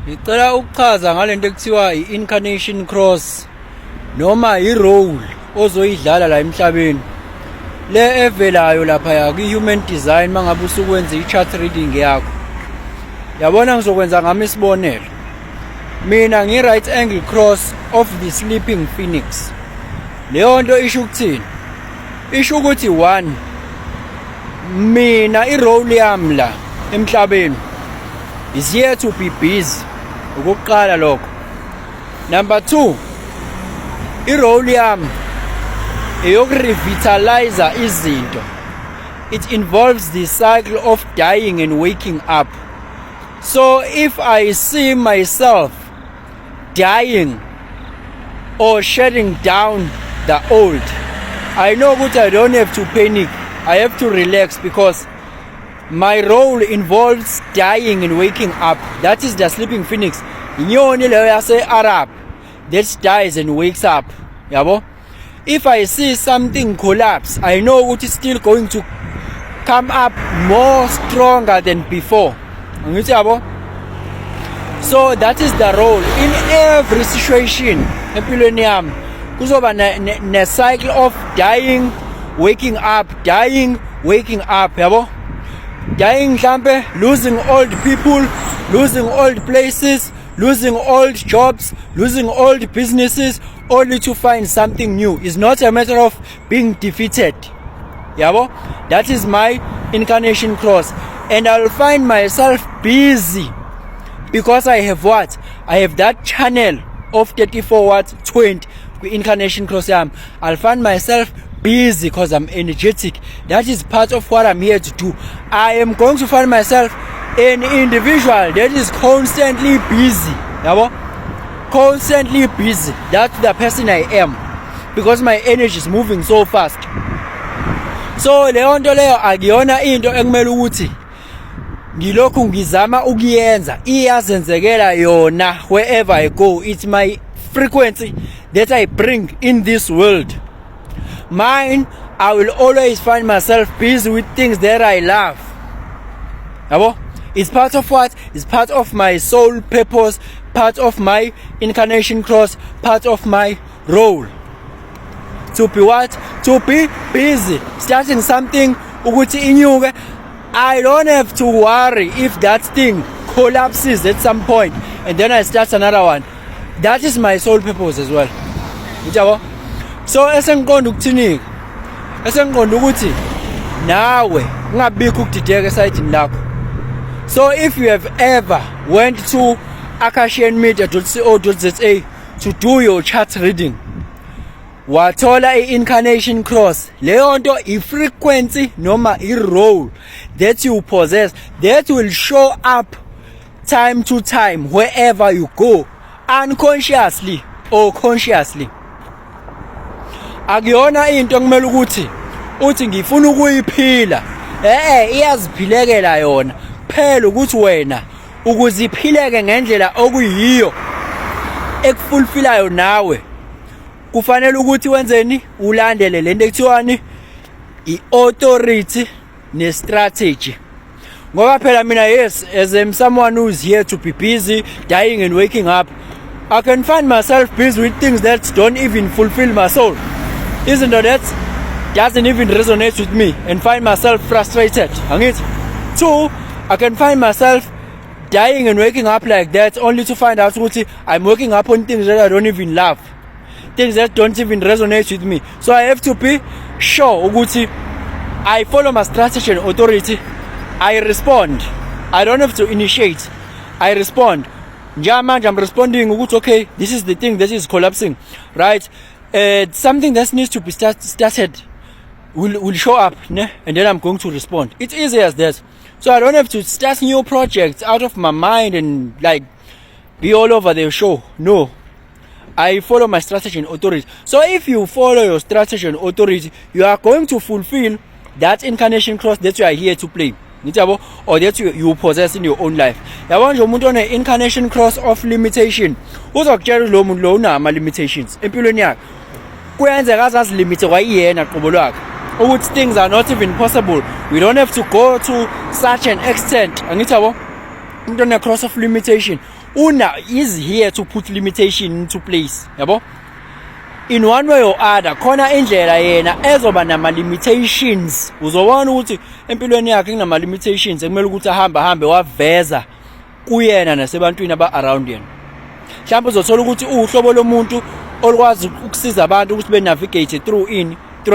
Ngicela ukuchaza ngalento ekuthiwa i-incarnation cross noma i-role ozoyidlala la emhlabeni. Le evelayo lapha kwi-human design mangabe usukwenza i-chart reading yakho. Yabona ngizokwenza ngami isibonelo. Mina ngi-right angle cross of the sleeping phoenix. Leyo nto isho ukuthini? Isho ukuthi 1, mina i-role yami la emhlabeni is here to be busy. Ukuqala lokho. Number 2, i-role yami eyokurevitalize izinto. It involves the cycle of dying and waking up. So if I see myself dying or shutting down the old, I know that I don't have to panic. I have to relax because my role involves dying and waking up. That is the sleeping phoenix. Inyoni leyo yase Arab that dies and wakes up. Yabo? If I see something collapse, I know what is still going to come up more stronger than before. Angithi yabo? So that is the role in every situation. Empilweni yami kuzoba ne cycle of dying, waking up, dying, waking up, yabo? Dying mhlambe, losing old people, losing old places, losing old jobs, losing old businesses, only to find something new. It's not a matter of being defeated. Yabo? That is my incarnation cross. And I'll find myself busy because I have what? I have that channel of 34 watt 20 incarnation cross yam. I'll find myself busy because I'm energetic. That is part of what I'm here to do. I am going to find myself an individual that is constantly busy. Yabo? Constantly busy. That's the person I am because my energy is moving so fast. So leyo nto leyo akuyona into ekumele ukuthi ngilokhu ngizama ukuyenza, iyazenzekela yona wherever I go. It's my frequency that I bring in this world. Mine, I will always find myself busy with things that I love. Yabo? It's part of what? It's part of my soul purpose, part of my incarnation cross, part of my role. To be what? To be busy. Starting something ukuthi inyuke. I don't have to worry if that thing collapses at some point and then I start another one. That is my soul purpose as well. Yabo? So esengiqonda ukuthini? Esengiqonda ukuthi nawe ungabikho ukudideka esayidini lakho. So if you have ever went to akashianmedia.co.za to do your chart reading, wathola i-incarnation cross, leyo nto i-frequency noma i-role that you possess that will show up time to time wherever you go, unconsciously or consciously. Akuyona into ekumele uthi ngifuna ukuyiphila. Iyaziphilekela yona. Phela ukuthi wena ukuziphileke ngendlela okuyiyo ekufulfillayo nawe, kufanele ukuthi wenzeni? Ulandele lento ekuthiwani i-authority ne-strategy. Ngoba phela mina, yes, as someone who is here to be busy, dying and waking up, I can find myself busy with things that don't even fulfill my soul. Isn't that doesn't even resonate with me and find myself frustrated. Angithi? 2, I can find myself dying and waking up like that only to find out ukuthi I'm waking up on things that I don't even love. Things that don't even resonate with me. So I have to be sure ukuthi I follow my strategy and authority. I respond. I don't have to initiate. I respond. Njamanje I'm responding ukuthi okay, this is the thing that is collapsing, right? Something that needs to be started will show up, ne? And then I'm going to respond. It's easy as that. So I don't have to start new projects out of my mind and like be all over the show. No. I follow my strategy and authority. So if you follow your strategy and authority, you are going to fulfill that incarnation cross that you are here to play. Or that you possess in your own life. Yabona nje umuntu one incarnation cross of limitation. Uzokutshela lo muntu lo unama limitations empilweni yakhe. Kuyenzeka azazi limit kwayena qobo lwakhe. Ukuthi things are not even possible. We don't have to go to such an extent. Angithi yabo? Umuntu one cross of limitation. is here to put limitation into place, yabo. In one way or other khona indlela yena ezoba nama limitations. Uzobona ukuthi empilweni yakhe kunama limitations ekumele ukuthi ahambe waveza kuyena nasebantwini aba around yena. Mhlawumbe uzothola ukuthi uhlobo lomuntu olwazi ukusiza abantu ukuthi be navigate through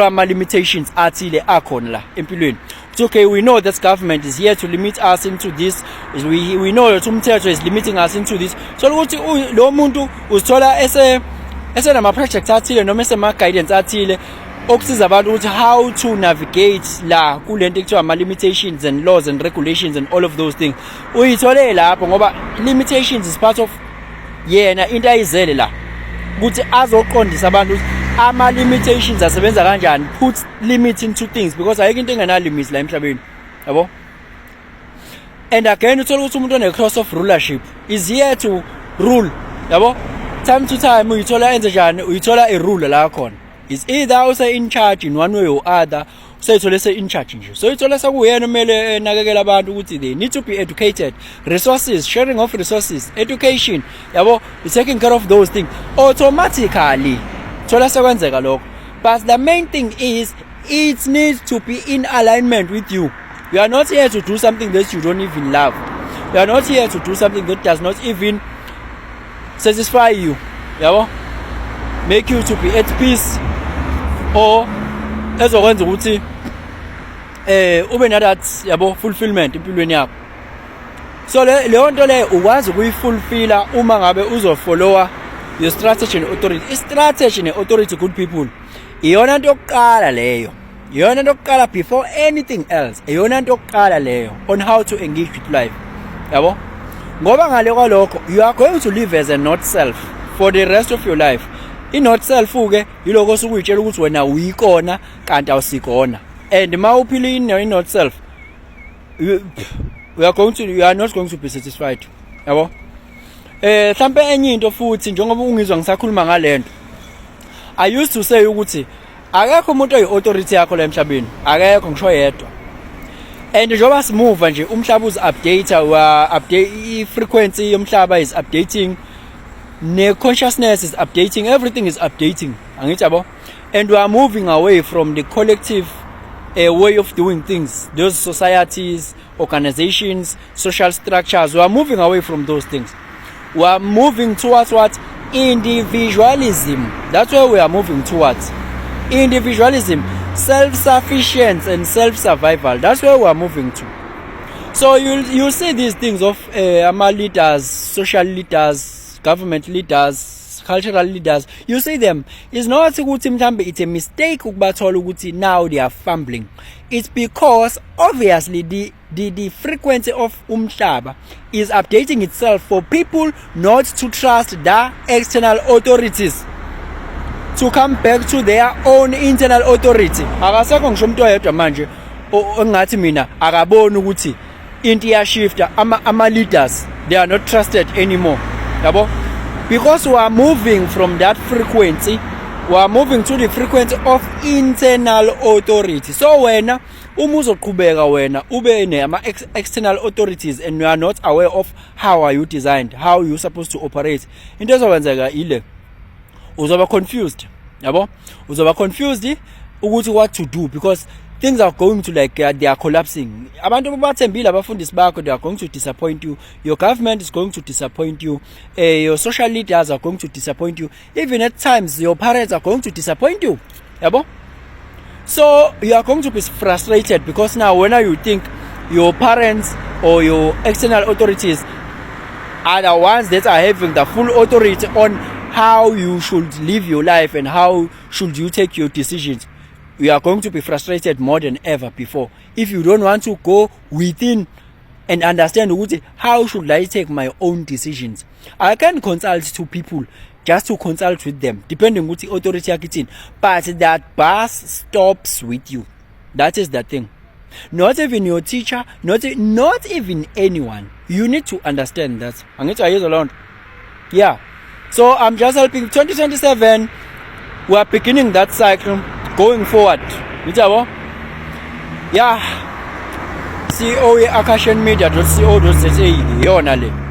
ama limitations athile akhona la empilweni. Okay, we know that government is here to limit us into this. We know that umthetho is limiting us into this. So ukuthi lo muntu uzithola nama project athile noma esema guidance athile okusiza abantu ukuthi how to navigate la kulento ekuthiwa ama limitations and laws and regulations and all of those things. Uyithole lapho ngoba limitations is part of yena into ayizele la ukuthi azoqondisa abantu ama limitations asebenza kanjani, put limits into things because ayikho into engena limits la emhlabeni, yabo. And again uthola ukuthi umuntu one cross of rulership is here to rule, yabo. Time to time uyithola enze njani, uyithola a ruler la khona is either use in charge in one way or other, usayithola se in charge nje. So ithola sekuyena kumele enakekela abantu ukuthi they need to be educated, resources, sharing of resources, education, yabo, taking care of those things automatically. Thola sekwenzeka lokho. But the main thing is it needs to be in alignment with you. You are not here to do something that you don't even love. You are not here to do something that does not even satisfy you, yabo, make you to be at peace or ezokwenza ukuthi ube na that, yabo, fulfillment empilweni yakho. So leyo nto le ukwazi ukuyifulfilla uma ngabe uzofollowa your strategy and authority. Strategy and authority, good people, iyona nto yokuqala leyo, iyona nto yokuqala before anything else, iyona nto yokuqala leyo on how to engage with life, yabo. Ngoba ngale kwalokho you are going to live as a not self for the rest of your life. I not self ke yiloko osukuyitshela ukuthi wena uyikona kanti awusikona. And mawuphila in not self you are not going to be satisfied, yabo. Mhlambe enye into futhi njengoba ungizwa ngisakhuluma ngalento, I used to say ukuthi akekho umuntu oyi authority yakho la emhlabeni, akekho ngisho yedwa. And njengoba simuva nje umhlaba update i-frequency yomhlaba is updating, ne-consciousness is updating, everything is updating, angithi yabo. And we are moving away from the collective way of doing things, those societies, organizations, social structures. We are moving away from those things. We are moving towards what? Individualism. That's where we are moving towards. Individualism, self-sufficiency and self-survival. That's where we are moving to. So you'll see these things of leaders, social leaders, government leaders, cultural leaders. You see them. It's not ukuthi it's a mistake ukubathola ukuthi now they are fumbling. It's because obviously the frequency of umhlaba is updating itself for people not to trust the external authorities, to come back to their own internal authority. Akasekho ngisho umuntu oyedwa manje ongathi mina akaboni ukuthi into iyashifta, ama leaders they are not trusted anymore, yabo, because we are moving from that frequency, we are moving to the frequency of internal authority. So wena uma uzoqhubeka wena ube nema external authorities and you are not aware of how are you designed, how you supposed to operate, into ezokwenzeka ile uzoba confused, yabo, uzoba confused ukuthi what to do, because things are going to they are collapsing. Abantu bathembile abafundisi bakho, they are going to disappoint you. Your government is going to disappoint you. Your social leaders are going to disappoint you. Even at times your parents are going to disappoint you, yabo. So you are going to be frustrated because now when you think your parents or your external authorities are the ones that are having the full authority on how you should live your life and how should you take your decisions, you are going to be frustrated more than ever before if you don't want to go within and understand how should I take my own decisions. I can consult to people just to consult with them depending on the authority yakitini, but that bus stops with you. That is the thing. Not even your teacher, not even anyone. You need to understand that. Yeah. So I'm just helping 2027. We are beginning that cycle going forward. Yeah. CEO akashenmedia.co.za yona le.